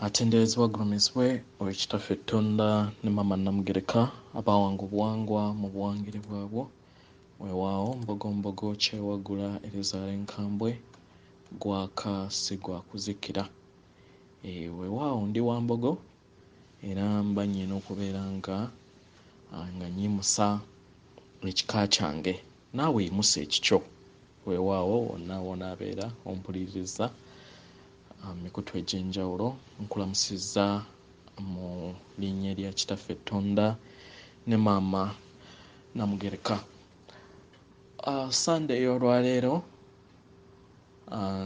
atenderezebwa agulumizibwe owekitaffe Tonda ne Maama Namugereka abawanga obuwangwa mu buwangire bwabwo. Weewaawo mbogo kyewagula erizaala enkambwe gwaka si gwakuzikira. Weewaawo ndi Wambogo era mba nnyina okubeera nga nnyimusa ekika kyange, naawe yimusa ekikyo. Weewaawo wonna wonaabeera ompuliriza mikutu egy'enjawulo. Nkulamusizza mu linnya erya kitaffe Tonda ne Maama Namugereka. Sunday y'olwaleero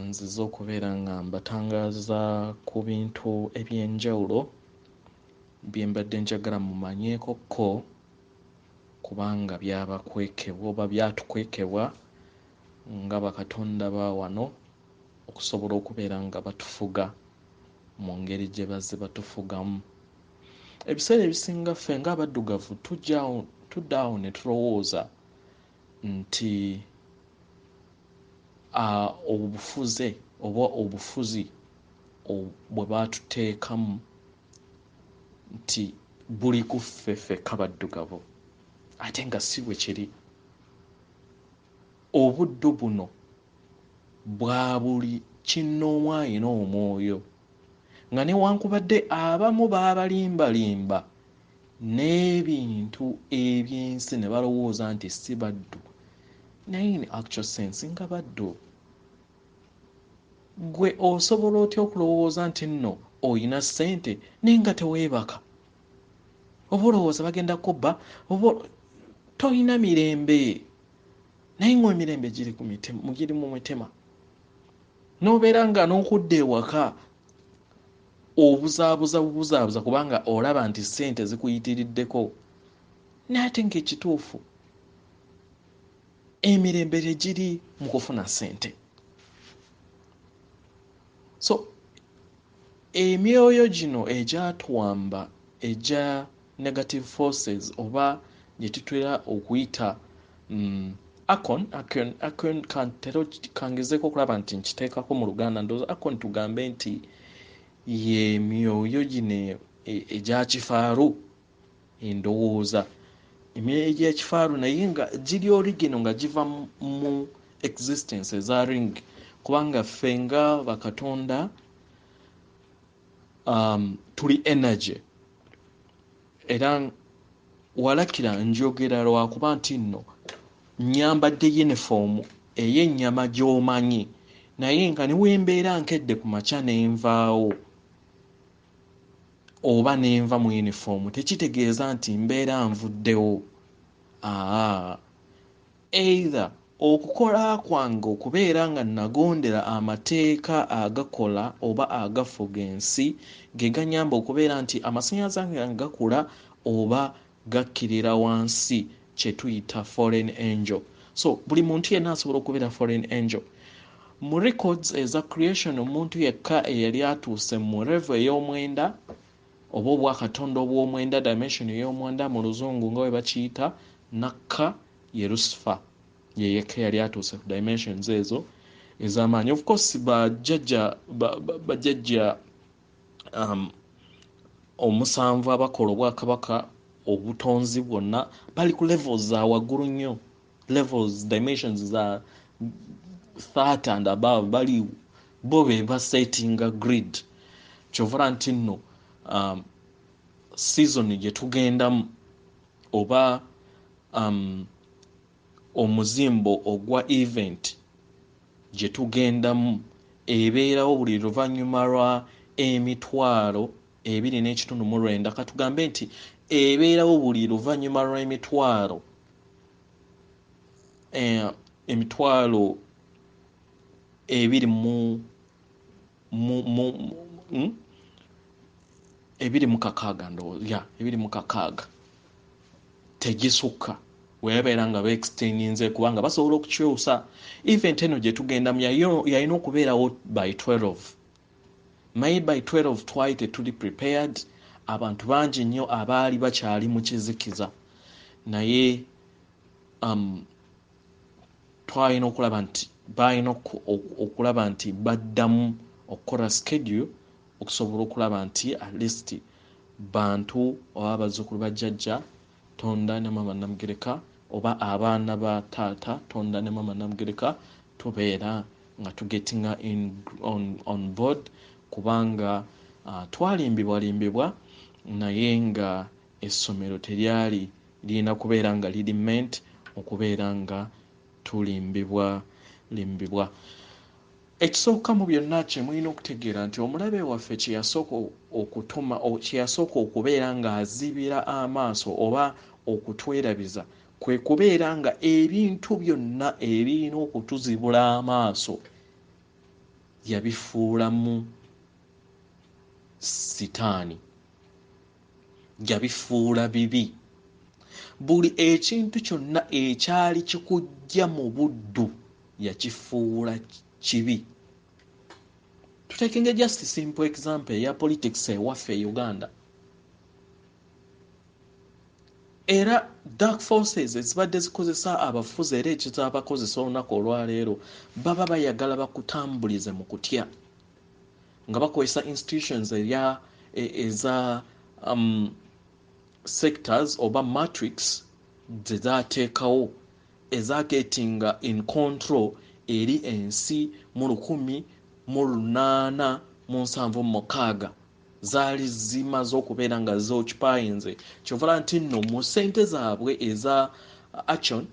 nziza okubeera nga mbatangaaza ku bintu eby'enjawulo bye mbadde njagala mumanyeekokko kubanga byabakwekebwa oba byatukwekebwa nga bakatonda ba wano okusobola okubeera nga batufuga mu ngeri gye bazze batufugamu. Ebiseera ebisinga ffe ng'abaddugavu tudda awo ne tulowooza nti obufuze oba obufuzi bwe baatuteekamu nti buli ku ffeffekka baddugavu, ate nga si bwe kiri. Obuddu buno bwa buli kinnoomu ayina omwoyo, nga newankubadde abamu baabalimbalimba n'ebintu eby'ensi ne balowooza nti si baddu, naye in actual sense nga baddu. Gwe osobola otya okulowooza nti nno oyina ssente naye nga teweebaka? Oba olowooza bagenda kubba? Oba toyina mirembe naye ng'emirembe giri mu mutima, n'obeera nga n'okudda ewaka obuzaabuza kubanga olaba nti ssente zikuyitiriddeko, naye ate ng'ekituufu emirembe tegiri mu kufuna ssente. So emyoyo gino egyatwamba egya negative forces oba gye tutera okuyita Akon kangezeeko okulaba nti nkiteekako mu Luganda. Ndowooza Akon tugambe nti ye myoyo gino egya kifaaru. Endowooza emyoyo egy'ekifaaru naye nga giri origino nga giva mu existence eza ring, kubanga ffe nga bakatonda tuli energy. Era walakira njogera lwakuba nti nno nyambadde uniform ey'ennyama gy'omanyi, naye nga ne wembeera nkedde ku makya nenvaawo oba nenva mu uniform tekitegeeza nti mbeera nvuddewo. Either okukola kwange okubeera nga nagondera amateeka agakola oba agafuga ensi ge ganyamba okubeera nti amasannyalaze gange gakula oba gakkirira wansi kye tuyita foreign angel. So buli muntu yenna asobola okubeera foreign angel. Mu records eza creation omuntu yekka eyali atuuse mu level ey'omwenda oba obwakatonda obw'omwenda, dimension ey'omwenda mu luzungu nga bwe bakiyita, nakka ye Lucifer. Ye yekka eyali atuuse ku dimensions ezo ez'amaanyi. Of course bajjajja omusanvu abakola obwakabaka obutonzi bwonna bali ku levels za waggulu nnyo, dimensions za 30 and above, bali bo be basetinga grid. Kyovula nti nno season gye tugendamu oba omuzimbo ogwa event gye tugendamu ebeerawo buli luvannyuma lwa emitwalo 2.9, katugambe nti ebeerawo buli luvannyuma lw'emitwalo emitwalo 26 ndowooza 26 tegisukka weyabeera nga beextendinze kubanga basobola okukyusa. Event eno gye tugendamu yalina okubeerawo by 12. May by 12 twali tetuli prepared. Abantu bangi nnyo abaali bakyali mu kizikiza, naye twalina okulaba nti balina okulaba nti baddamu okukola schedule okusobola okulaba nti at least bantu oba abazzukulu ba jjajja tonda ne mama Namugereka oba abaana ba taata tonda ne mama Namugereka tubeera nga tugetinga on board kubanga twalimbibwa naye nga essomero teryali lirina kubeera nga liri meant okubeera nga tulimbibwa. Ekisooka mu byonna kye mulina okutegeera nti omulabe waffe kye yasooka okubeera ng'azibira amaaso oba okutwerabiza kwe kubeera nga ebintu byonna ebirina okutuzibula amaaso yabifuulamu sitaani, yabifuula bibi. Buli ekintu kyonna ekyali kikujja mu buddu yakifuula kibi. Tutekenga just simple example eya politics ewaffe e Uganda. Era dark forces ezibadde zikozesa abafuzi era ekizaabakozesa olunaku olwaleero baba bayagala bakutambulize mu kutya nga bakozesa institutions eza sectors oba matrix zezateekawo ezaketinga in control eri ensi mu 1876 zaali zimaze okubeera nga zoccupyinze kyovala nti nno mu ssente zaabwe eza action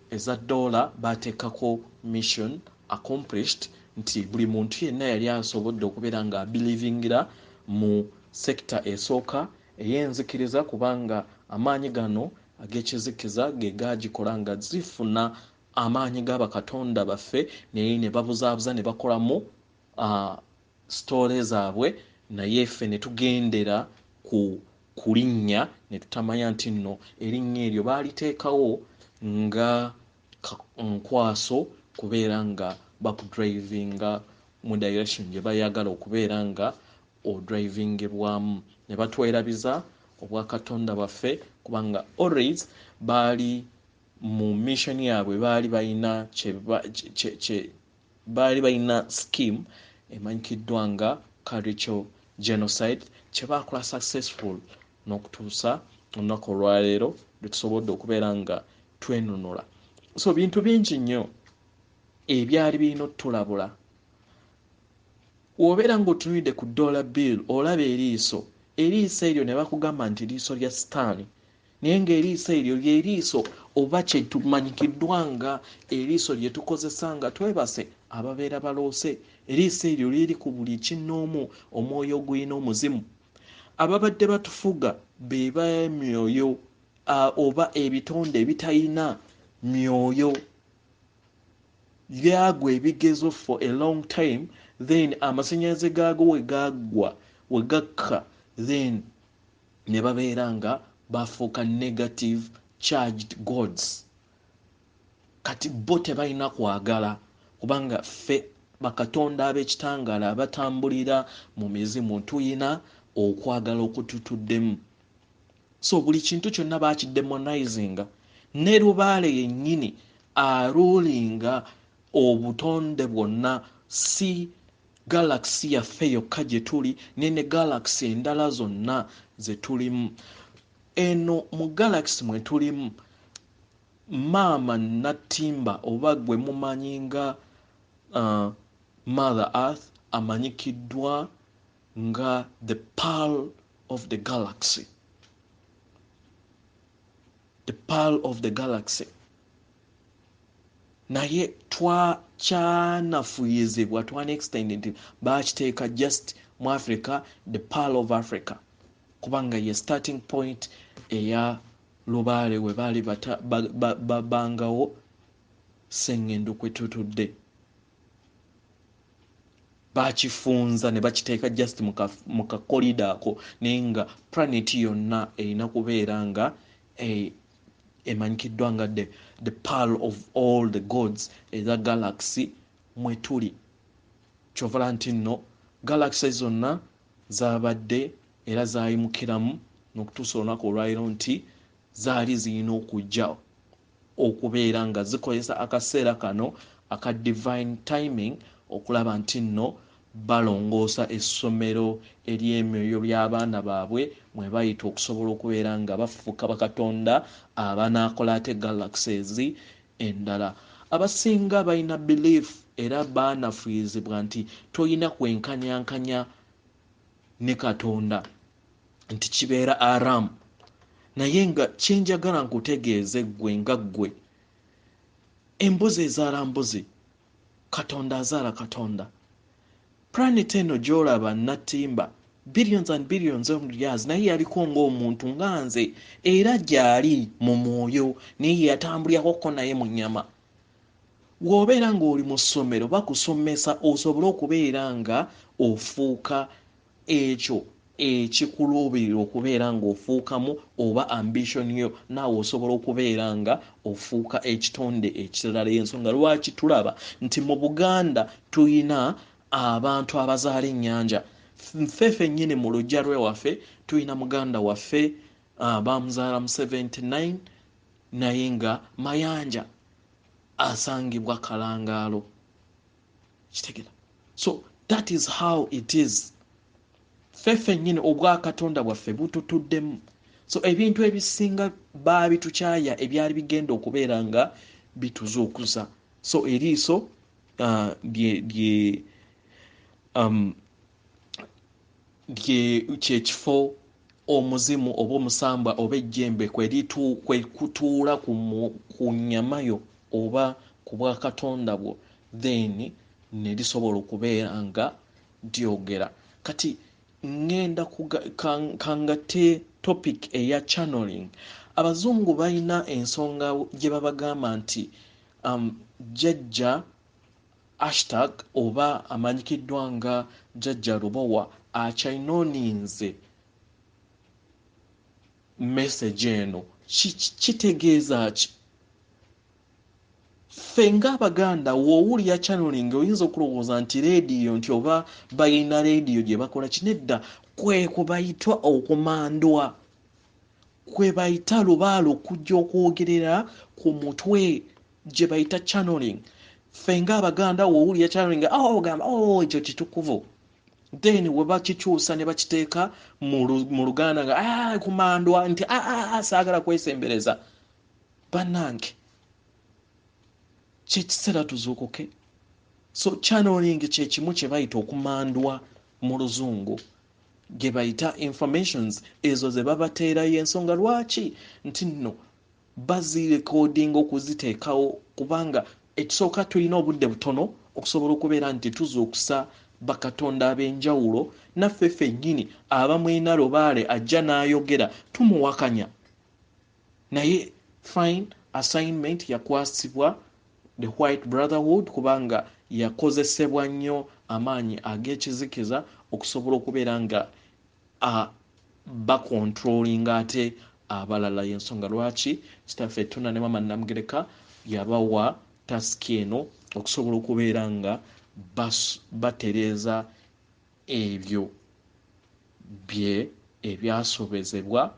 eza dollar bateekako mission accomplished nti buli muntu yenna yali asobodde okubeera nga abilivingira mu sekita esooka ey'enzikiriza kubanga amaanyi gano ag'ekizikiza ge gagikola nga zifuna amaanyi g'abakatonda baffe naye ne babuzaabuza ne bakolamu story zaabwe naye ffe ne tugendera ku linnya ne tutamanya nti nno erinnya eryo baaliteekawo nga nkwaso kubeera nga bakudrivinga mu direction gye bayagala okubeera nga odrivingibwamu ne batwerabiza obwakatonda baffe kubanga always baali mu mission yaabwe baali balina scheme emanyikiddwa nga cultural genocide kye baakola successful n'okutuusa olunaku olwaleero lwe tusobodde okubeera nga twenunula. So bintu bingi nnyo ebyali birina otulabula. Wobeera ng'otunulidde ku dollar bill olaba eriiso eryo ne bakugamba nti liiso lya sitaani naye ng'eriiso eryo lyeriiso oba kye tumanyikiddwa nga eriiso lye tukozesa nga twebase ababeera baloose. Eriiso eryo liri ku buli kinnoomu omwoyo ogulina omuzimu. Ababadde batufuga be b'emyoyo oba ebitonde ebitalina myoyo byagwa ebigezo for a long time, then amasannyalaze gaago we gakka then ne babeera nga bafuuka negative charged gods. Kati bo tebalina kwagala kubanga ffe bakatonda ab'ekitangaala abatambulira mu mizimu tuyina okwagala okututuddemu. So buli kintu kyonna bakidemonizinga ne Lubaale yennyini arulinga obutonde bwonna si galaxy yaffe yokka gye tuli ne galaxy endala zonna ze tulimu. Eno mu galaxy mwe tulimu maama Nattimba oba gwe mumanyi nga Mother Earth amanyikiddwa nga the pearl of the galaxy. The pearl of the galaxy. Naye twakyanafuuyizibwa twanextended bakiteeka just mu Africa the pearl of Africa kubanga ye starting point eya Lubaale we baali babangawo Sengendo kwe tutudde. Bakifunza ne bakiteeka just mu kakolida ako naye nga planet yonna erina kubeera nga emanyikiddwa nga the pearl of all the gods eza galaxy mwe tuli. Kyovala nti nno galaxy zonna zaabadde era zaayimukiramu n'okutuusa olunaku olwaliro nti zaali zirina okujja okubeera nga zikozesa akaseera kano aka divine timing okulaba nti nno balongoosa essomero ery'emyoyo by'abaana baabwe mwe bayita okusobola okubeera nga bafuuka bakatonda abanaakola ate galaxies endala. Abasinga balina belief era baanafuuyizibwa nti toyina kwenkanyankanya ne katonda nti kibeera aramu. Naye nga kyenjagala nkutegeeze ggwe nga ggwe, embuzi ezaala mbuzi, katonda azaala katonda. Planet eno gy'olaba natimba billions and billions of years naye yaliko ng'omuntu nga nze era gy'ali mu mwoyo naye yatambulirako naye mu nnyama. Bw'obeera ng'oli mu ssomero bakusomesa osobole okubeera nga ofuuka ekyo ekikuluubirira okubeera ng'ofuukamu oba ambition yo naawe osobola okubeera nga ofuuka ekitonde ekirala. Ensonga lwaki tulaba nti mu Buganda tuyina abantu abazaala ennyanja. Ffefe nnyini mu luggya lwewaffe tuyina muganda waffe bamuzaala mu 79 naye nga mayanja asangibwa Kalangaalo. Kitegera. So that is how it is. Ffefe nnyini obwa katonda bwaffe bututuddemu. So ebintu ebisinga baabitukyaya ebyali bigenda okubeera nga bituzuukuza. So eriiso kyekifo omuzimu oba omusambwa oba ejjembe kwe kutuula ku nnyamayo oba ku bwakatonda bwo then ne lisobola okubeera nga lyogera. Kati ngenda kangate topic eya channeling. Abazungu balina ensonga gye babagamba nti jjajja hashtag oba amanyikiddwa nga jjajja Lubowa akyayinooninze message eno. Kitegeeza ki? Ffe ng'Abaganda w'owulira channeling oyinza okulowooza nti leediyo nti oba balina leediyo gye bakola kinedda kwe bayita okumandwa, kwe bayita lubaalo okujja okwogerera ku mutwe gye bayita channeling. Ffe ng'Abaganda w'owulira channeling ogamba ekyo kitukuvu, then we bakikyusa ne bakiteeka mu Luganda nga kumandwa nti saagala kwesembereza. Bannange kyekiseera tuzuukuke. So channeling kye kimu kye bayita okumandwa mu Luzungu, gye bayita informations ezo ze babateerayo. Ensonga lwaki nti nno bazirekodinga okuziteekawo kubanga ekisooka tulina obudde butono okusobola okubeera nti tuzuukusa bakatonda ab'enjawulo. Naffe ffennyini abamwena lubaale ajja n'ayogera tumuwakanya, naye fine assignment yakwasibwa the White Brotherhood kubanga yakozesebwa nnyo amaanyi ag'ekizikiza okusobola okubeera nga bakontrolinga ate abalala. Y'ensonga lwaki kitaffe Tuna ne Mama Namugereka yabawa tasiki eno okusobola okubeera nga batereeza ebyo bye ebyasobezebwa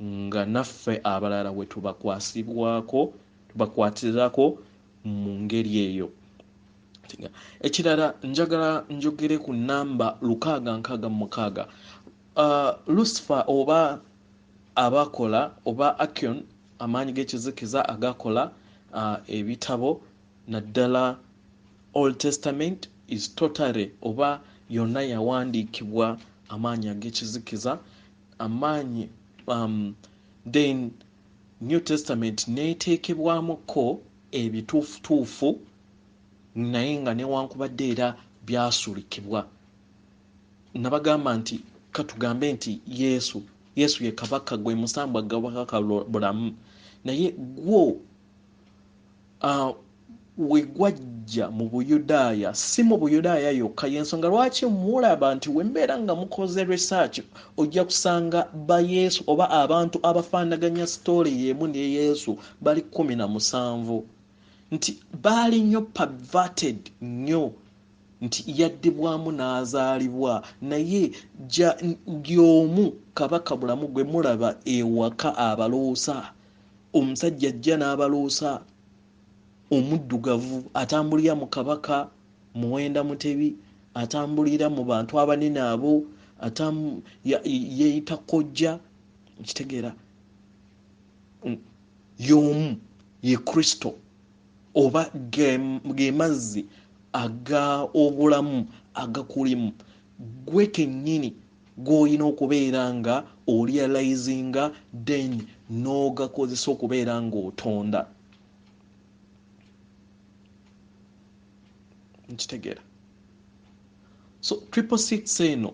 nga naffe abalala we tubakwatirako mu ngeri eyo. Ekirala njagala njogere ku namba 666. Lucifer oba abakola oba Akion amaanyi g'ekizikiza agakola ebitabo naddala Old Testament is totally oba yonna yawandiikibwa amaanyi ag'ekizikiza amaanyi then New Testament neeteekebwamuko ebituufutuufu naye nga newankubadde era byasuulikibwa. Nabagamba nti katugambe nti Yesu ye kabaka gwe musambwa kabaka bulamu, naye gwo we gwajja mu Buyudaaya si mu Buyudaaya yokka. Y'ensonga lwaki mulaba nti wembeera nga mukoze research ojja kusanga ba Yesu oba abantu abafaanaganya story y'emu ne Yesu bali 17 nti baali nnyo perverted nnyo nti yaddibwamu n'azaalibwa, naye gy'omu kabaka bulamu gwe mulaba ewaka abaloosa, omusajja ajja n'abaloosa omuddugavu atambulira mu kabaka muwenda mutebi atambulira mu bantu abanene abo yeeyita kojja kitegeera y'omu ye Kristo oba ge mazzi aga obulamu agakulimu gwe kennyini gw'olina okubeera nga orealizinga then n'ogakozesa okubeera ng'otonda nkitegeera. So 666 eno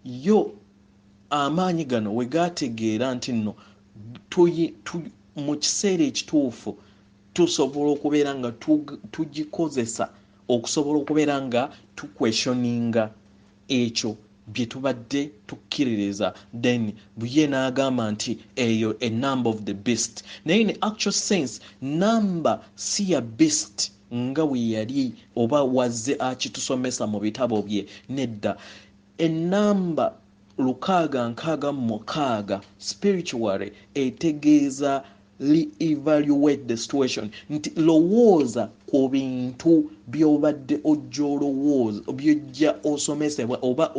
yo amaanyi gano we gategeera nti nno mu kiseera ekituufu tusobola okubeera nga tugikozesa okusobola okubeera nga tuquestioninga ekyo bye tubadde tukkiririza then buye n'agamba nti eyo a number of the beast. Naye in actual sense number si ya beast nga we yali oba wazze akitusomesa mu bitabo bye nedda. Enamba 666 spiritually etegeeza re-evaluate the situation nti lowooza ku bintu by'obadde ojja olowooza byojja osomesebwa oba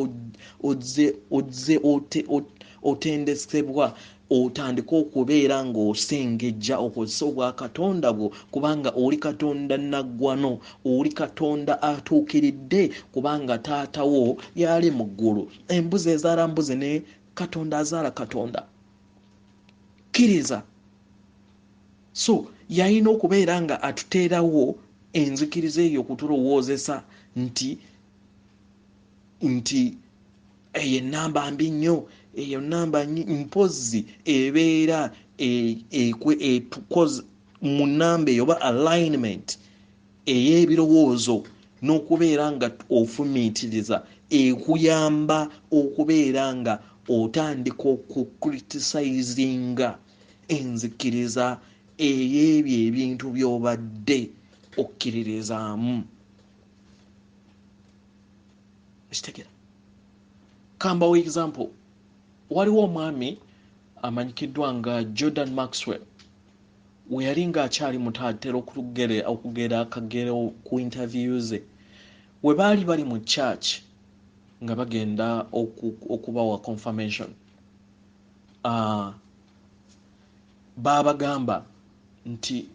otendesebwa otandika okubeera ng'osengejja okozesa obwakatonda bwo kubanga oli katonda naggwano oli katonda atuukiridde kubanga taatawo yali mu ggulu embuzi ezaala mbuzi ne katonda azaala katonda kkiriza. So yalina okubeera nga atuteerawo enzikiriza eyo okutulowoozesa nti eyo enamba mbi nnyo eyo namba mpozi ebeera mu namba eyo oba alignment ey'ebirowoozo n'okubeera nga ofumiitiriza ekuyamba okubeera nga otandika okucriticizinga enzikiriza ey'ebyo ebintu by'obadde okkiririzaamu. Ekitegera kambawo example waliwo omwami amanyikiddwa nga Jordan Maxwell we yali ng'akyali mutatera okugera akagero ku interview ze we baali bali mu church nga bagenda okubawa confirmation babagamba nti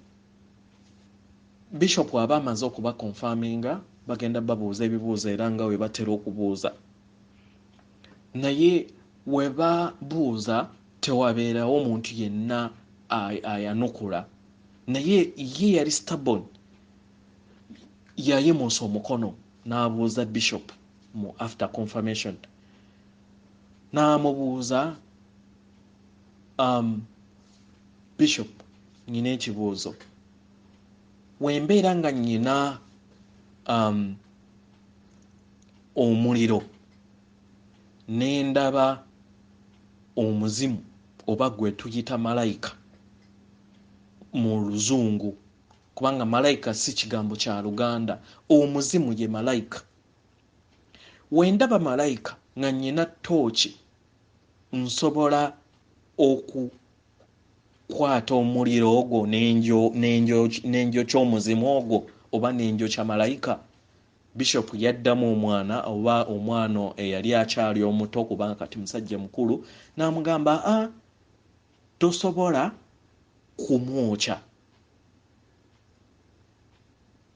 bishop aba amaze okuba confirminga bagenda babuuza ebibuuzo era nga we batera okubuuza naye we babuuza tewabeerawo omuntu yenna ayanukula naye ye yali stubborn yayimuusa omukono n'abuuza bishop mu after confirmation n'amubuuza bishop nyina ekibuuzo wembeera nga nyina omuliro nendaba omuzimu oba gwe tuyita malayika mu luzungu kubanga malayika si kigambo kya Luganda omuzimu ye malayika wendaba malayika nga nyina tooki nsobola okukwata omuliro ogwo n'enjo ky'omuzimu ogwo oba n'enjo kya malayika. Bishop yaddamu omwana eyali akyali omuto kubanga kati musajja mukulu n'amugamba tosobola kumwokya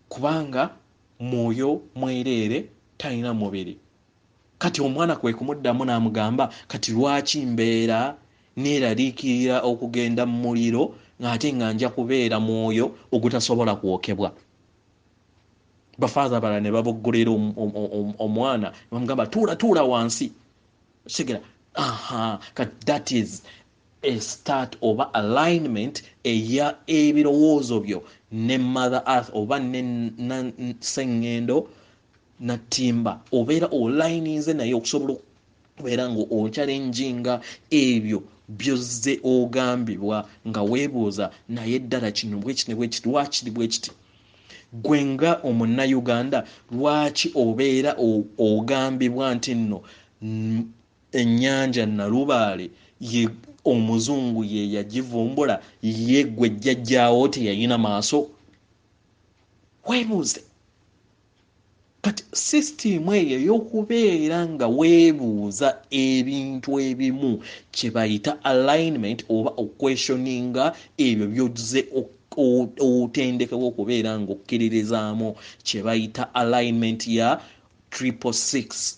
kubanga mwoyo mwereere talina mubiri. Kati omwana kwe kumuddamu n'amugamba kati lwaki mbeera neeraliikirira okugenda mu muliro ng'ate nga nja kubeera mwoyo ogutasobola kwokebwa. Bafaaza bala ne baboggolera omwana bamugamba tuula wansi segera that is a start oba alignment eya ebirowoozo byo ne mother earth oba ne sengendo na timba obeera olininze naye okusobola okubeera nga ochalenjinga ebyo byozze ogambibwa nga weebuuza naye ddala kino bwekiti lwakiri bwekiti. Gwenga omunnauganda lwaki obeera ogambibwa nti nno ennyanja Nalubaale ye omuzungu ye yagivumbula ye gwe jjajjaawo teyalina maaso? Weebuuze kati system eyo y'okubeera nga weebuuza ebintu ebimu kye bayita alignment oba okwestioninga ebyo by'ozze otendekebwa okubeera nga okkiririzaamu kye bayita alignment ya 666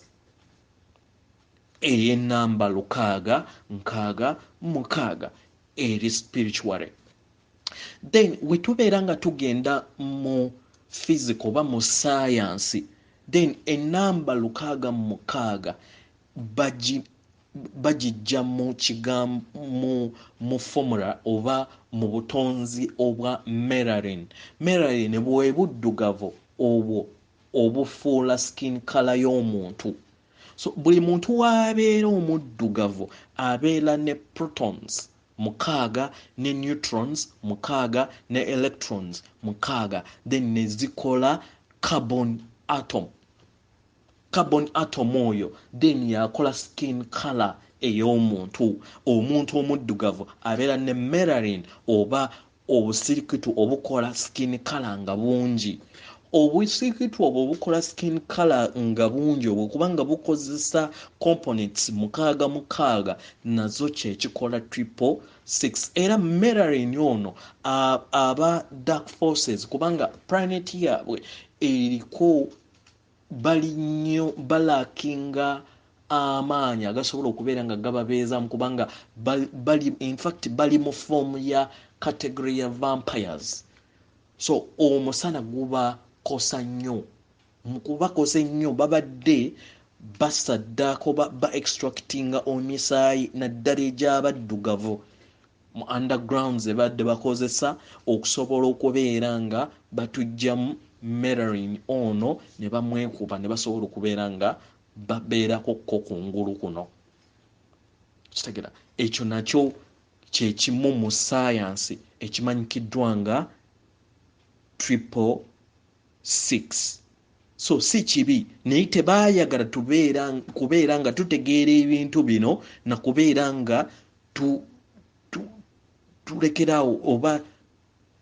ey'ennamba 666 eri spiritual. Then wetubeera nga tugenda mu physical oba mu science, then ennamba 666 bagijja mu kigambo mu formula oba mu butonzi obwa melanin. Melanin bwe buddugavu obwo obufuula skin color y'omuntu. So buli muntu w'abeera omuddugavu abeera ne protons 6 ne neutrons 6 ne electrons 6, then ne zikola carbon atom oyo then yakola skin color ey'omuntu. Omuntu omuddugavu abeera ne melanin oba obusirikitu obukola skin color nga bungi. Obusirikitu obwo bukola skin color nga bungi obwo kubanga bukozesa components 6 nazo kyekikola 666. Era melanin ono aba dark forces kubanga planet yaabwe eriko balakinga amaanyi agasobola okubeera nga gababeezamu kubanga bali mu form ya category ya vampires. So omusana gubakosa nnyo, mukubakosa ennyo babadde basaddaako ba extractinga omisaayi naddala egy'abaddugavu mu undergrounds ebadde bakozesa okusobola okubeera nga batujjamu melanin ono ne bamwekuba ne basobola okubeera nga babeerako kungulu kuno. Kitegera ekyo nakyo kyekimu mu science ekimanyikiddwa nga 666. So si kibi naye tebaayagala kubeera nga tutegeera ebintu bino na kubeera nga tulekeraawo oba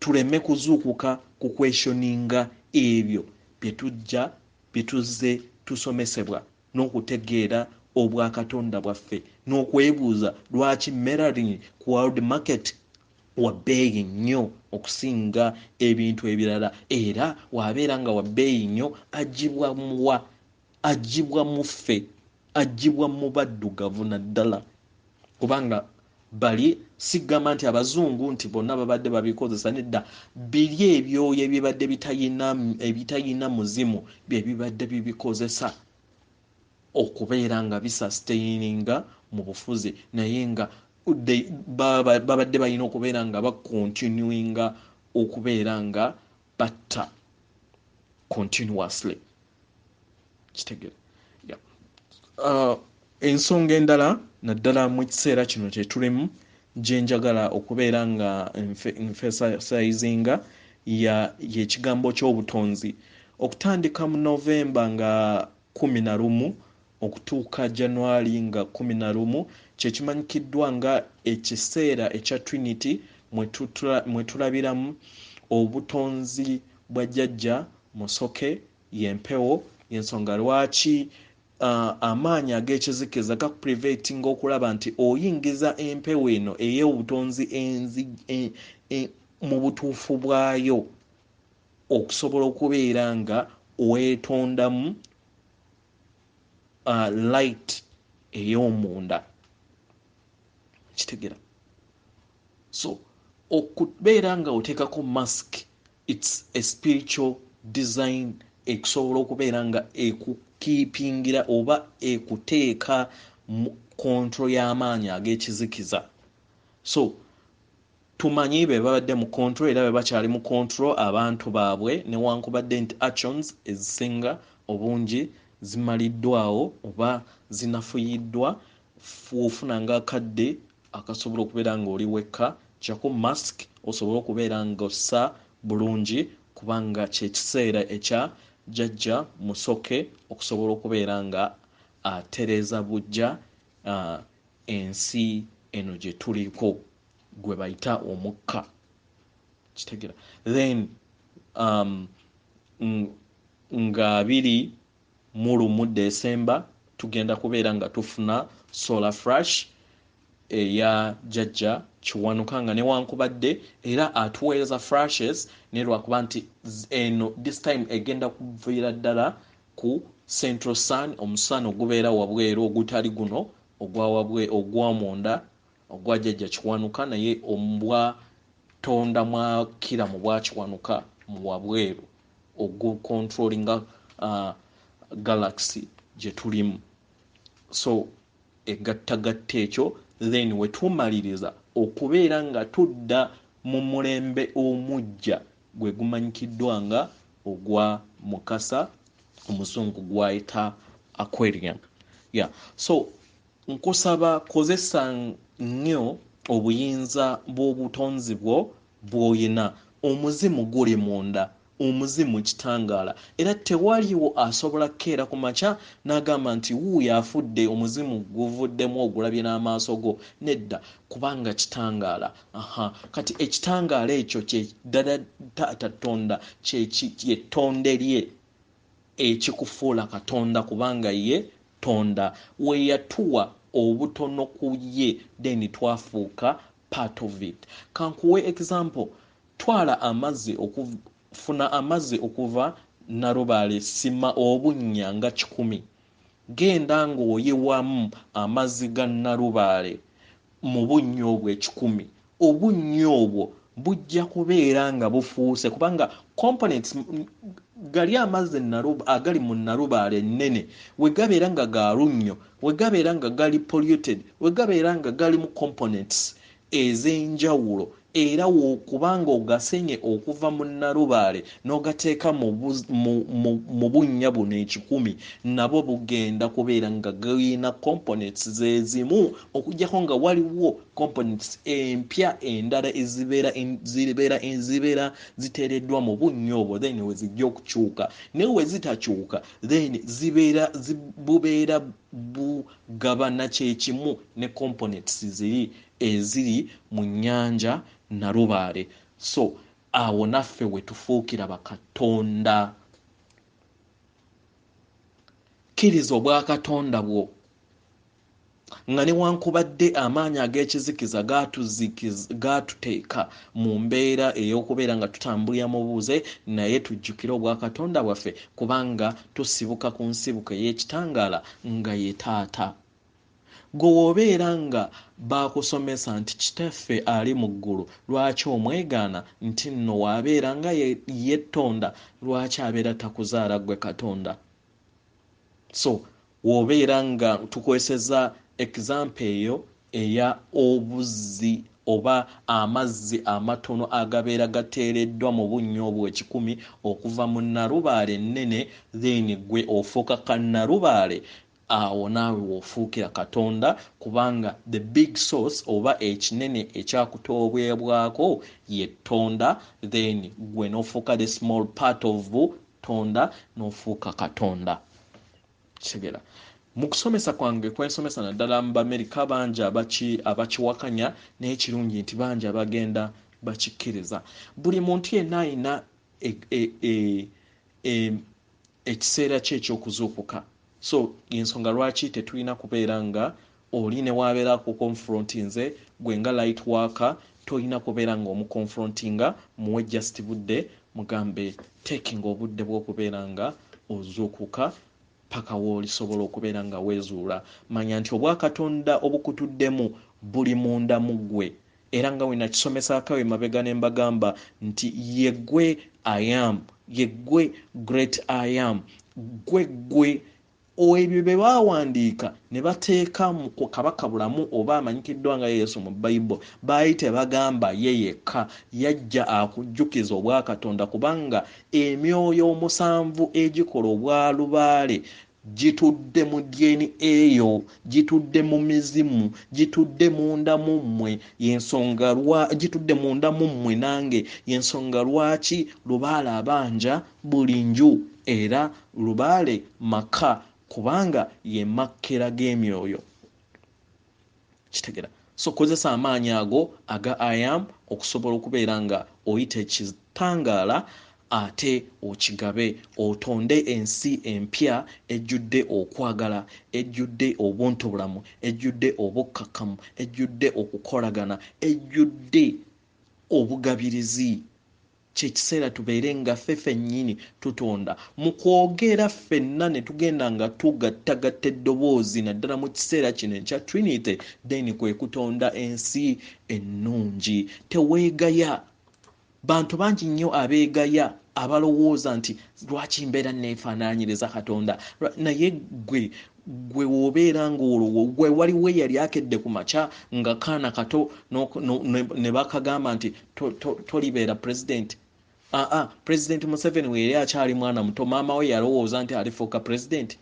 tuleme kuzuukuka ku questioninga ebyo bye tuzze tusomesebwa n'okutegeera obwakatonda bwaffe n'okwebuuza lwaki melanin ku world market wa bbeeyi nnyo okusinga ebintu ebirala, era wabeera nga wa bbeeyi nnyo agibwa mu ffe, agibwa mu baddugavu naddala kubanga bali sigamba nti abazungu nti bonna babadde babikozesa, nedda biri ebyoyo ebibadde ebitayina muzimu bye bibadde bibikozesa okubeera nga bisustaininga mu bufuzi, naye nga babadde balina okubeera nga bakontinuinga okubeera nga batta continuously. Kitegere ensonga endala naddala mu kiseera kino kyetulimu gye njagala okubeera nga emphasizinga yekigambo ky'obutonzi. Okutandika mu November nga 11 okutuuka January nga 11 kyekimanyikiddwa nga ekiseera ekya Trinity mwe tulabiramu obutonzi bwa jjajja musoke y'empewo. Y'ensonga lwaki amaanyi ag'ekizikiza gakuprivatinga okulaba nti oyingiza empewo eno ey'obutonzi mu butuufu bwayo okusobola okubeera nga weetondamu light ey'omunda. Kitegera so okubeera nga oteekako mask, it's a spiritual design ekusobola okubeera nga ekukiipingira oba ekuteeka mu control y'amaanyi ag'ekizikiza. So tumanyi be babadde mu control era be bakyali mu control abantu baabwe newankubadde nti actions ezisinga obungi zimaliddwawo oba zinafuyiddwa. Ofunanga akadde akasobola okubeera nga oli wekka kyako mask osobola okubeera nga ossa bulungi kubanga kyekiseera ekya jjajja musoke okusobola okubeera nga atereeza bujja ensi eno gye tuliko gwe bayita omukka. Kitegera then nga 2 mu December tugenda kubeera nga tufuna solar flash eya jajja Kiwanuka nga newankubadde era atuweereza flashes ne lwakuba nti eno this time egenda kuviira ddala ku Central Sun, omusana ogubeera wabweru ogutali guno ogwamunda ogwa jajja Kiwanuka, naye omubwa tonda mwakira mu bwa Kiwanuka mu wabweru ogucontrollinga galaxy gye tulimu. So egattagatta ekyo then wetumaliriza okubeera nga tudda mu mulembe omujja gwe gumanyikiddwa nga ogwa Mukasa, omuzungu gwayita Aquarium. So nkusaba kozesa nnyo obuyinza bw'obutonzi bwo bw'oyina. Omuzimu guli munda, omuzimu kitangaala, era tewaliwo asobola kukeera ku makya n'agamba nti wuuyo afudde, omuzimu guvuddemu ogulabye n'amaaso go. Nedda, kubanga kitangaala. Kati ekitangaala ekyo kye ddala Taata Tonda kyettonde lye ekikufuula Katonda, kubanga ye Tonda. We yatuwa obutono ku ye then twafuuka part of it. Kankuwe example, twala amazzi funa amazzi okuva Nalubaale sima obunnya nga 100. Genda ng'oyiwamu amazzi ga Nalubaale mu bunnya obwo 100. Obunnya obwo bujja kubeera nga bufuuse, kubanga components gali amazzi agali mu Nalubaale ennene we gabeera nga ga lunnyo, we gabeera nga gali polluted, we gabeera nga gali mu components ez'enjawulo, era kubanga ogasenye okuva mu Nalubaale n'ogateeka mu bunnya buno 100, nabo bugenda kubeera nga galina components zezimu, okujjako nga waliwo components empya endala ezibeera ziteereddwa mu bunnya obwo, then we zijja okukyuka. Naye we zitakyuka then bubeera bugabana kyekimu ne components eziri mu nnyanja Nalubaale. So awo naffe we tufuukira bakatonda. Kkiriza obwa Katonda bwo nga newankubadde amaanyi ag'ekizikiza gatuteeka mu mbeera ey'okubeera nga tutambulira mu buuze, naye tujjukire obwa Katonda bwaffe, kubanga tusibuka ku nsibuko ey'ekitangaala nga ye Taata. Gwe wobeera nga bakusomesa nti kitaffe ali mu ggulu, lwaki omwegaana nti nno waabeera nga ye Tonda, lwaki abeera takuzaala gwe Katonda? So wobeera nga tukweseza example eyo eya obuzzi oba amazzi amatono agabeera gateereddwa mu bunnya obwo 100 okuva mu Nalubaale ennene, then gwe ofuuka ka Nalubaale. Awo naawe wofuukira Katonda, kubanga the big source oba ekinene ekyakutoobwebwako ye Tonda, then gwe n'ofuuka the small part of Tonda n'ofuuka Katonda. Kigera mu kusomesa kwange kwensomesa naddala mu Amerika bangi abakiwakanya, naye kirungi nti bangi abagenda bakikkiriza. Buli muntu yenna alina ekiseera kye eky'okuzuukuka. So yensonga lwaki tetulina kubeera nga oli ne wabeera ku confrontinze gwe nga light worker, tolina kubeera nga omuconfrontinga, muwe just budde, mugambe taking obudde bw'okubeera nga ozuukuka paka w'olisobola okubeera nga weezuula. Manya nti obwa Katonda obukutuddemu buli munda mu ggwe, era nga wena kisomesaako emabega ne mbagamba nti ye ggwe I am, ye ggwe great I am, ggwe ebyo bye baawandiika ne bateeka mu kabaka bulamu oba amanyikiddwa nga Yesu mu Bayibuli, baali tebagamba ye yekka, yajja akujjukiza obwa Katonda, kubanga emyoyo 7 egikola obwa Lubaale gitudde mu dyeni eyo, gitudde mu mizimu, gitudde munda mu mmwe, gitudde munda mu mmwe nange, yensonga lwaki Lubaale abanja buli nju, era Lubaale maka, kubanga ye makkera g'emyoyo. Kitegera. So kozesa amaanyi ago aga I am okusobola okubeera nga oyita ekitangaala ate okigabe otonde ensi empya ejjudde okwagala, ejjudde obuntubulamu, ejjudde obukkakkamu, ejjudde okukolagana, ejjudde obugabirizi. Kyekiseera tubeere nga ffe ffennyini tutonda mu kwogera ffenna ne tugenda nga tugattagatta eddoboozi naddala mu kiseera kino ekya Trinity, then kwe kutonda ensi ennungi. Teweegaya. Bantu bangi nnyo abeegaya abalowooza nti lwaki mbeera neefaanaanyiriza Katonda, naye gwe w'obeera ng'olwo gwe waliwo yali akedde ku makya nga kaana kato ne bakagamba nti tolibeera pulezidenti. Pulezidenti Museveni we yali akyali mwana muto, maama we yalowooza nti alifuuka pulezidenti.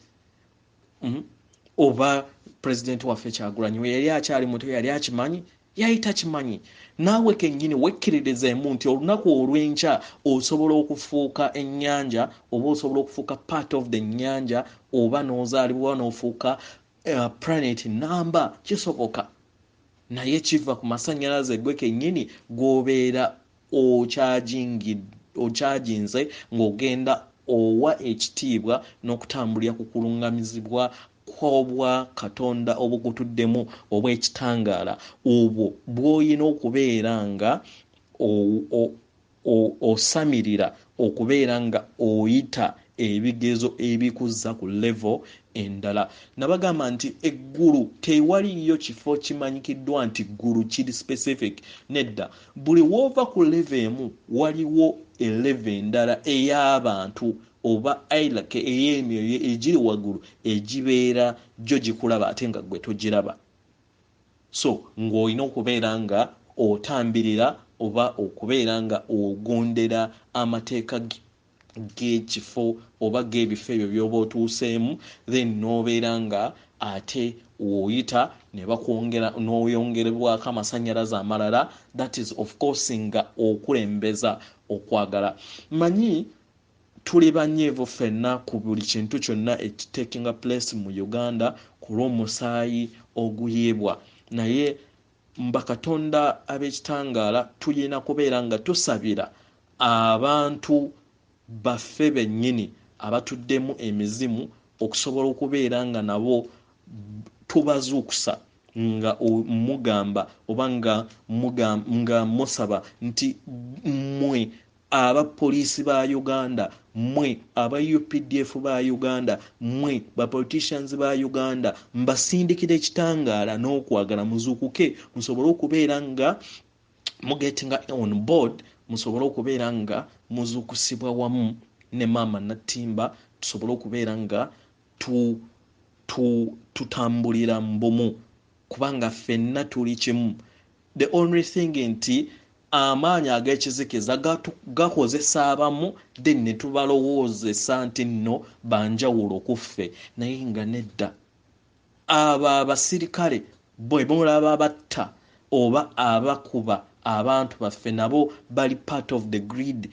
Oba pulezidenti waffe Kyagulanyi we yali akyali muto yali akimanyi? Yali takimanyi. Naawe kennyini wekkiririzemu nti olunaku olw'enkya osobola okufuuka ennyanja, oba osobola okufuuka part of the nnyanja, oba n'ozaalibwa n'ofuuka planet namba. Kisoboka. Naye kiva ku masannyalaze gwe kennyini gw'obeera okyaginze ng'ogenda owa ekitiibwa n'okutambulira ku kulungamizibwa kw'obwa Katonda obukutuddemu obw'ekitangaala. Obwo bw'olina okubeera nga osamirira okubeera nga oyita ebigezo ebikuzza ku level endala. Nabagamba nti eggulu tewaliyo kifo kimanyikiddwa nti ggulu kiri specific. Nedda, buli w'ova ku level emu waliwo level endala ey'abantu oba ailake ey'emyoyo egiri waggulu egibeera gyo gikulaba ate nga gwe togiraba. So ng'olina okubeera nga otambirira oba okubeera nga ogondera amateeka g'ekifo oba g'ebifo ebyo by'oba otuuseemu, then n'obeera nga ate oyita ne bakwongera n'oyongerebwako amasannyalaze amalala. That is of course nga okulembeza okwagala. Manyi tuli banyeevu ffenna ku buli kintu kyonna ekitakinga place mu Uganda ku lw'omusaayi oguyeebwa, naye bakatonda ab'ekitangaala tulina kubeera nga tusabira abantu baffe bennyini abatuddemu emizimu okusobola okubeera nga nabo tubazuukusa nga mugamba oba nga musaba nti mmwe abapoliisi ba Uganda, mmwe aba UPDF ba Uganda, mmwe bapoliticians ba Uganda, mbasindikira ekitangaala n'okwagala muzuukuke musobole okubeera nga mugetinga on board, musobole okubeera nga muzuukusibwa wamu ne maama Natimba, tusobole okubeera nga tutambulira mbumu kubanga ffenna tuli kimu. The only thing nti amaanyi ag'ekizikiza gakozesa abamu then ne tubalowoozesa nti nno banjawulo ku ffe, naye nga nedda. Abo abasirikale bwe mulaba batta oba abakuba abantu baffe nabo bali part of the grid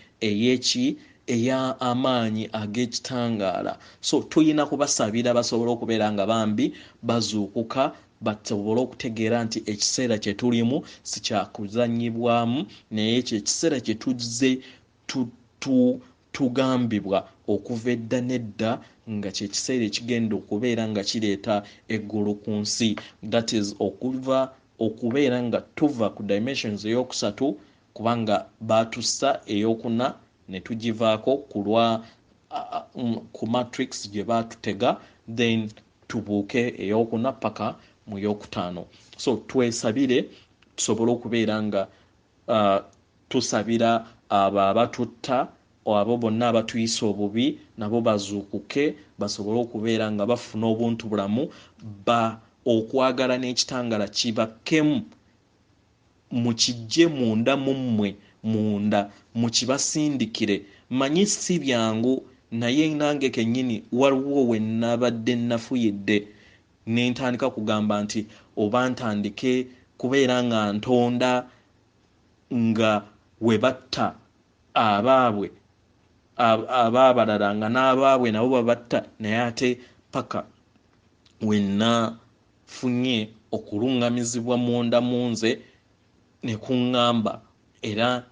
ey'amaanyi ag'ekitangaala. So tuyina kubasabira basobole okubeera nga bambi bazuukuka, basobole okutegeera nti ekiseera kye tulimu si kyakuzannyibwamu, naye ekiseera kye tuzze tugambibwa okuva edda nedda nga kyekiseera ekigenda okubeera nga kireeta eggulu ku nsi. That is okubeera nga tuva ku dimensions ey'okusatu kubanga batussa ey'okuna ne tugivaako ku matrix gye batutega, then tubuuke ey'okuna paka mu y'okutaano. So twesabire tusobole okubeera nga tusabira abo abatutta, abo bonna abatuyisa obubi nabo bazuukuke basobole okubeera nga bafuna obuntu bulamu, okwagala n'ekitangaala kibakkemu mukijje munda mu mmwe, munda mukibasindikire. Manyi si byangu, naye nange kennyini waliwo we nabadde nafuyidde ne ntandika kugamba nti oba ntandike kubeera nga ntonda nga we batta abaabwe abaabalala nga n'abaabwe nabo babatta, naye ate paka wenna funye okulungamizibwa munda mu nze ne kuŋŋamba era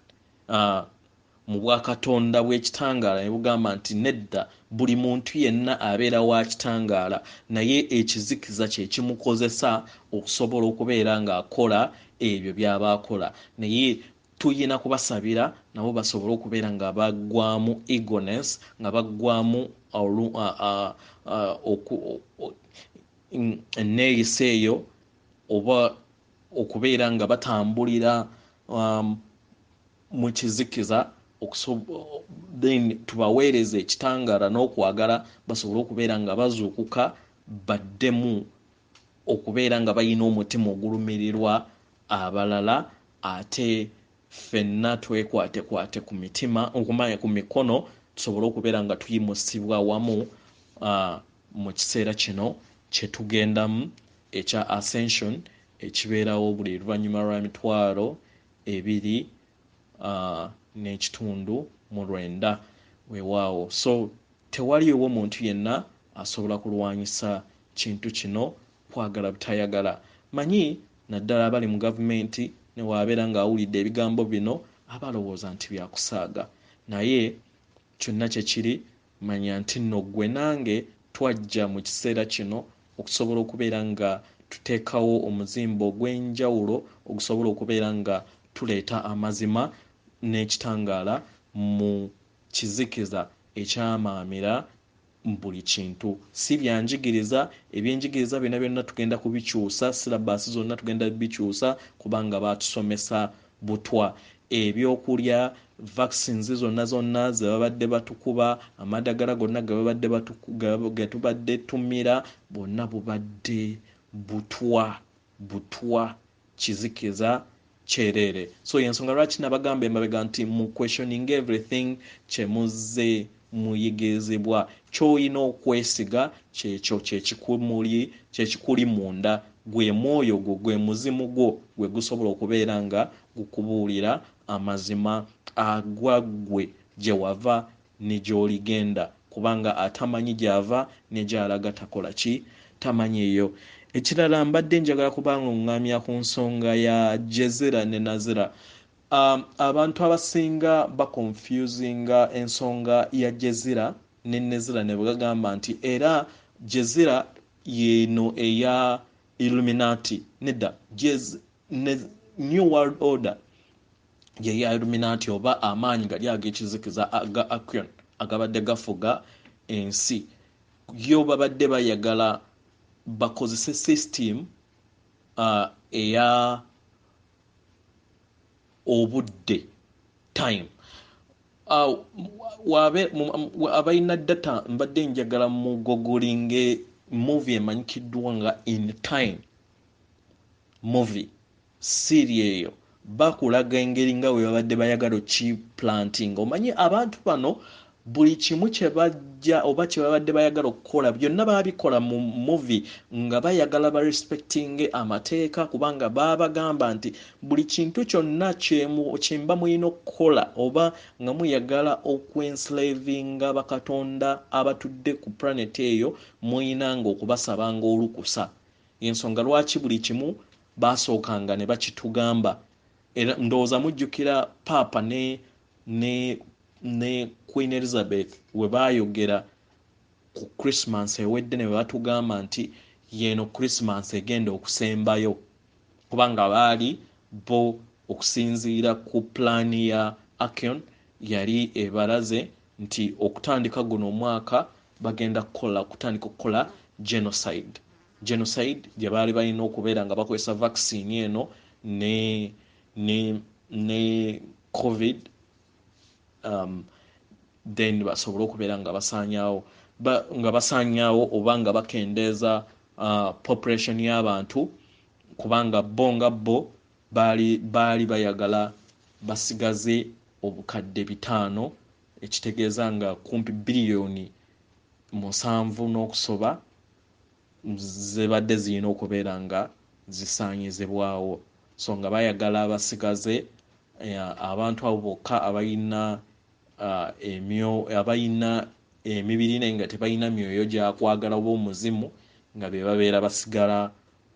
mu bwakatonda bw'ekitangaala ne bugamba nti nedda buli muntu yenna abeera wa kitangaala naye ekizikiza kye kimukozesa okusobola okubeera ng'akola ebyo by'aba akola naye tuyina kubasabira nabo basobole okubeera nga baggwamu eagerness nga baggwamu enneeyisa eyo oba okubeera nga batambulira mu kizikiza then tubaweereze ekitangaala n'okwagala basobole okubeera nga bazuukuka baddemu okubeera nga bayina omutima ogulumirirwa abalala ate ffenna twekwatekwate ku mitima okumanya ku mikono tusobole okubeera nga tuyimusibwa wamu mu kiseera kino kyetugendamu ekya ascension ekibeerawo buli luvannyuma lwa 2.9 weewaawo. So tewaliwo muntu yenna asobola kulwanyisa kintu kino kwagala butayagala. Manyi naddala abali mu gavumenti ne waabeera ng'awulidde ebigambo bino abalowooza nti byakusaaga naye kyonna kye kiri manya nti nno ggwe nange twajja mu kiseera kino okusobola okubeera nga tuteekawo omuzimbo ogw'enjawulo okusobola okubeera nga tuleeta amazima n'ekitangaala mu kizikiza ekyamaamira buli kintu. Si byanjigiriza, ebyenjigiriza byonna byonna tugenda kubikyusa, silabaasi zonna tugenda bikyusa kubanga baatusomesa butwa. Ebyokulya vaccines zonna ze babadde batukuba, amadagala gonna ge tubadde tumira bonna bubadde butwa kizikiza kyerere. So yensonga lwaki nabagamba emabega nti mu questioning everything kyemuzze muyigirizibwa ky'olina okwesiga kyekyo kyekikuli munda gwe mwoyo gwo gwe muzimu gwo gwe gusobola okubeera nga gukubuulira amazima agwaggwe gye wava ne gy'oligenda kubanga atamanyi gy'ava ne gy'alaga takola ki tamanyi eyo. Ekirala mbadde njagala kubanga ŋŋamya ku nsonga ya Gesera ne Nazira. Abantu abasinga bakonfusinga ensonga ya Gesera ne Nazira ne bagamba nti era Gesera yeno eya Illuminati nedda New World Order ye ya Illuminati oba amaanyi gali ag'ekizikiza aga Action agabadde gafuga ensi yo babadde bayagala bakozese system eya obudde time. Abalina data mbadde njagala mu googling movie emanyikiddwa nga In Time movie siri eyo bakulaga engeri nga bwe babadde bayagala planting. Omanyi abantu bano buli kimu kye bajja oba kye babadde bayagala okukola byonna babikola mu movie nga bayagala ba respecting amateeka kubanga babagamba nti buli kintu kyonna kyemba muyina okukola oba nga muyagala okwenslavinga bakatonda abatudde ku planet eyo muyina nga okubasabanga olukusa. Ensonga lwaki buli kimu basookanga ne bakitugamba. Era ndowooza mujjukira Papa ne Queen Elizabeth we baayogera ku Christmas ewedde ne batugamba nti yeno Christmas egenda okusembayo kubanga baali bo okusinziira ku plani ya Action yali ebalaze nti okutandika guno omwaka bagenda kutandika okukola genocide gye baali balina okubeera nga bakozesa vaccine eno ne COVID then basobole okubeera nga basaanyaawo oba nga bakendeeza population y'abantu kubanga bo baali bayagala basigaze obukadde 5 ekitegeeza nga kumpi biliyoni 7 n'okusoba zebadde zirina okubeera nga zisaanyizibwawo. So nga bayagala basigaze abantu abo bokka abalina emibiri naye nga tebalina myoyo gyakwagala oba omuzimu nga be babeera basigala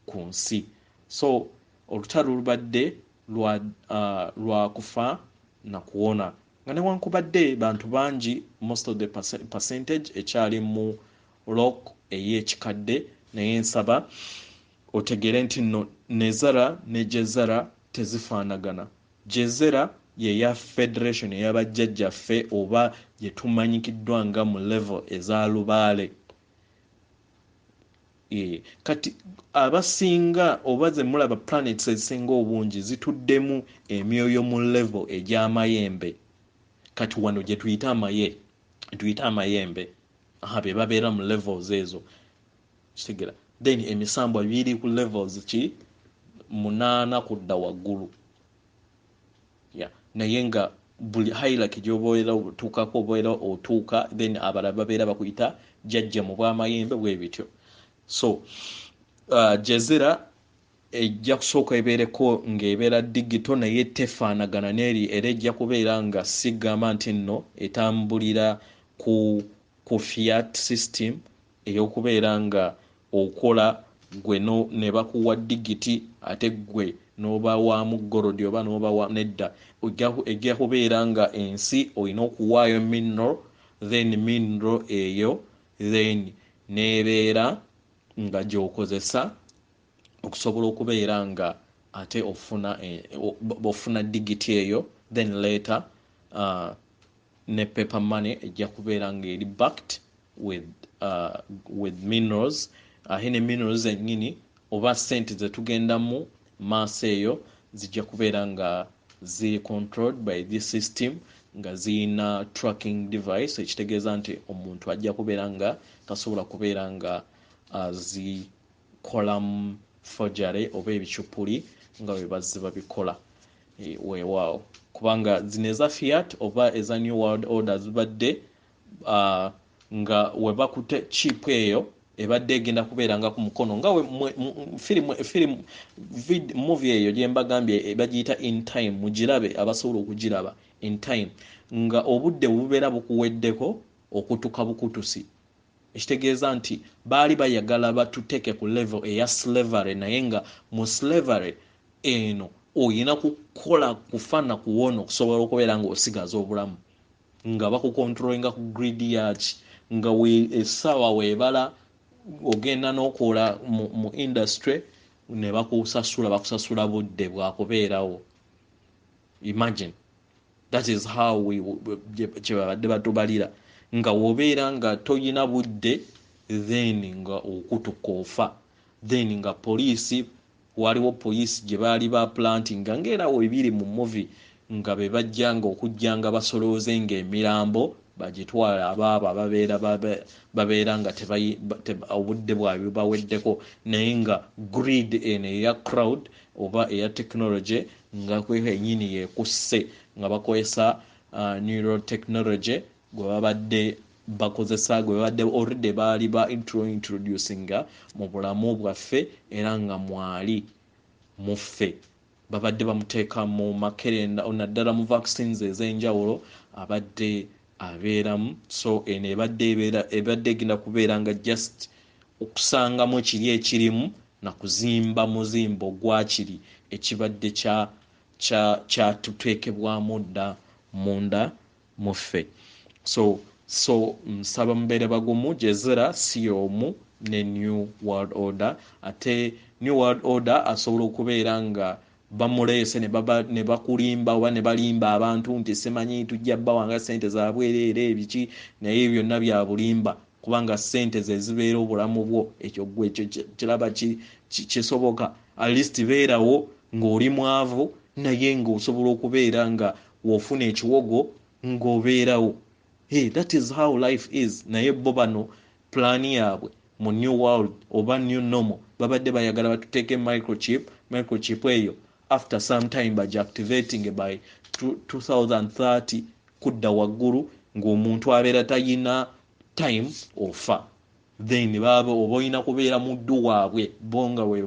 ku nsi. So olutalo lubadde lwa kufa na kuwona nga newankubadde bantu bangi most of the percentage ekyali mu rock ey'ekikadde naye nsaba otegere nti nno nezara ne Gesera tezifaanagana. Gesera ye ya federation ey'abajjajjaffe oba gye tumanyikiddwa nga mu level eza lubaale. Kati abasinga oba ze mulaba planets ezisinga obungi zituddemu emyoyo mu level egy'amayembe. Kati wano gye tuyita amayembe be babeera mu levels ezo kitegera. Then emisambwa biri ku levels ki 8 kudda waggulu. Naye nga buli hierarchy gy'oboera otuukako oboera otuuka then abalala babeera bakuyita jjajja mu bw'amayembe bwe bityo. So Gesera ejja kusooka ebeereko ng'ebeera digital naye tefaanagana n'eri era ejja kubeera nga sigamba nti nno etambulira ku fiat system ey'okubeera nga okola gwe ne bakuwa digiti ate gwe n'oba waamu gorodi oba n'oba wa nedda ejja kubeera nga ensi olina okuwaayo mineral then mineral eyo then n'ebeera nga gy'okozesa okusobola okubeera nga ate ofuna digiti eyo then later ne paper money ejja kubeera nga eri backed with minerals. Ne minerals ennyini oba sente zetugendamu maaso eyo zijja kubeera nga ziri controlled by this system nga ziyina tracking device ekitegeeza nti omuntu ajja kubeera nga tasobola kubeera nga azikolamu forgery oba ebicupuli nga bwe bazze babikola weewaawo kubanga zino eza fiat oba eza new world order zibadde nga we bakute chip eyo ebadde egenda kubeera nga ku mukono nga film movie eyo gye mbagambye bagiyita in time mugirabe abasobola okugiraba in time nga obudde bubeera bukuweddeko okutuka bukutusi ekitegeeza nti baali bayagala batuteeke ku level eya slavery naye nga mu slavery eno oyina kukola kufaana kuwona okusobola okubeera nga osigaza obulamu nga bakukontrolinga ku grid yaki nga essaawa weebala ogenda n'okola mu industry ne bakusasula budde bwakubeerawo. Imagine that is how kye babadde batubalira nga wobeera nga toyina budde then nga okutuka ofa then nga poliisi waliwo poliisi gye baali ba plantinga ng'erawo ebiri mu movie nga be bajjanga okujjanga basolooze ng'emirambo bagitwala abaabo babeera nga obudde bwabwe baweddeko naye nga grid eno eya crowd oba eya technology nga kwenyini yekusse nga bakozesa neural technology gwe babadde bakozesa gwe babadde already baali ba introducinga mu bulamu bwaffe era nga mwali muffe babadde bamuteeka mu makerenda naddala mu vaccines ez'enjawulo abadde abeeramu. So eno ebadde egenda kubeera nga just okusangamu kiri ekirimu na kuzimba muzimbo gwakiri ekibadde kyatuteekebwamu dda munda muffe. So nsaba mubeere bagumu. Gesera si y'omu ne new world order ate new world order asobola okubeera nga bamuleese ne bakulimba oba ne balimba abantu nti simanyi tujja bbawanga ssente za bwereere ebiki naye byonna bya bulimba kubanga ssente ze zibeera obulamu bwo ekyo gwe kiraba kisoboka at least beerawo ng'oli mwavu naye ng'osobola okubeera nga wofuna ekiwogo ng'obeerawo. That is how life is. Naye bo bano plan yaabwe mu new world oba new normal babadde bayagala batuteeke microchip eyo after some time bagiactivating by 2030 kudda waggulu ng'omuntu abeera tayina time ofa then oba oyina kubeera muddu waabwe bo nga we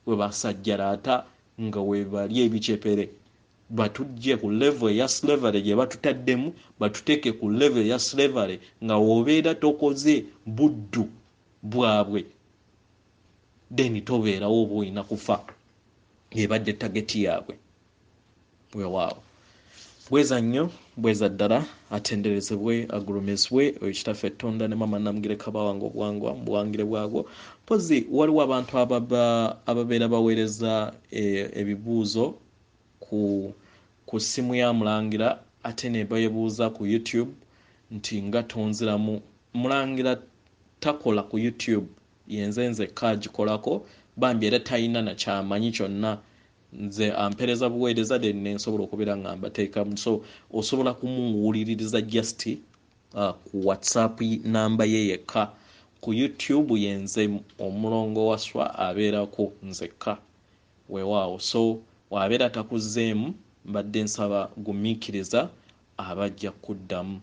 basajjalaata nga we bali ebicepere batujje ku level ya slavery gye batutaddemu batuteeke ku level ya slavery nga wobeera tokoze buddu bwabwe then tobeerawo oba oyina kufa ebadde tageti yaabwe weewaawo. bweza nnyo bweza ddala atenderezebwe agulumizibwe oyo kitaffe ettonda ne mama Namugereka bawange obuwangwa mu buwangire bwabwo. Mpozi waliwo abantu ababeera baweereza ebibuuzo ku ssimu ya Mulangira ate ne beebuuza ku YouTube nti nga tonziramu. Mulangira takola ku YouTube yenze nzekka agikolako bambi era talina nakyamanyi kyonna. Nze ampereza buweereza de nensobola okubeera nga mbateekamu, so osobola kumuwuliririza just ku WhatsApp namba ye yekka. Ku YouTube yenze Omulongo Wasswa abeerako nzekka weewaawo, so wabeera takuzzeemu mbadde nsaba gumiikiriza abajja kuddamu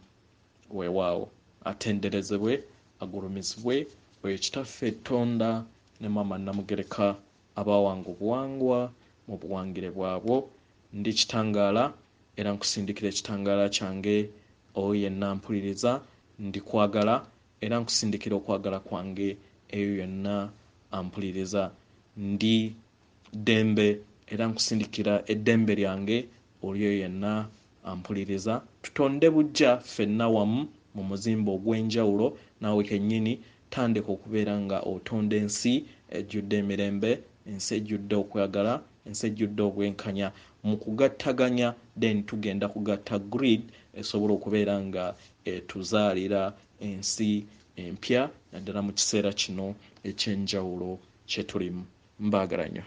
weewaawo. Atenderezebwe agulumizibwe oyo kitaffe ettonda ne mama Namugereka abawanga obuwangwa mu buwangire bwabwo. Ndi kitangaala era nkusindikira ekitangaala kyange oyo yenna mpuliriza. Ndi kwagala era nkusindikira okwagala kwange eyo yonna ampuliriza. Ndi ddembe era nkusindikira eddembe lyange oli oyo yenna ampuliriza. Tutonde bujja ffenna wamu mu muzimba ogw'enjawulo. Naawe kennyini tandika okubeera nga otonda ensi ejjudde emirembe, ensi ejjudde okwagala, ensi ejjudde obwenkanya. Mu kugattaganya then tugenda kugatta grid esobola okubeera nga etuzaalira ensi empya naddala mu kiseera kino eky'enjawulo kye tulimu. Mbaagala nnyo.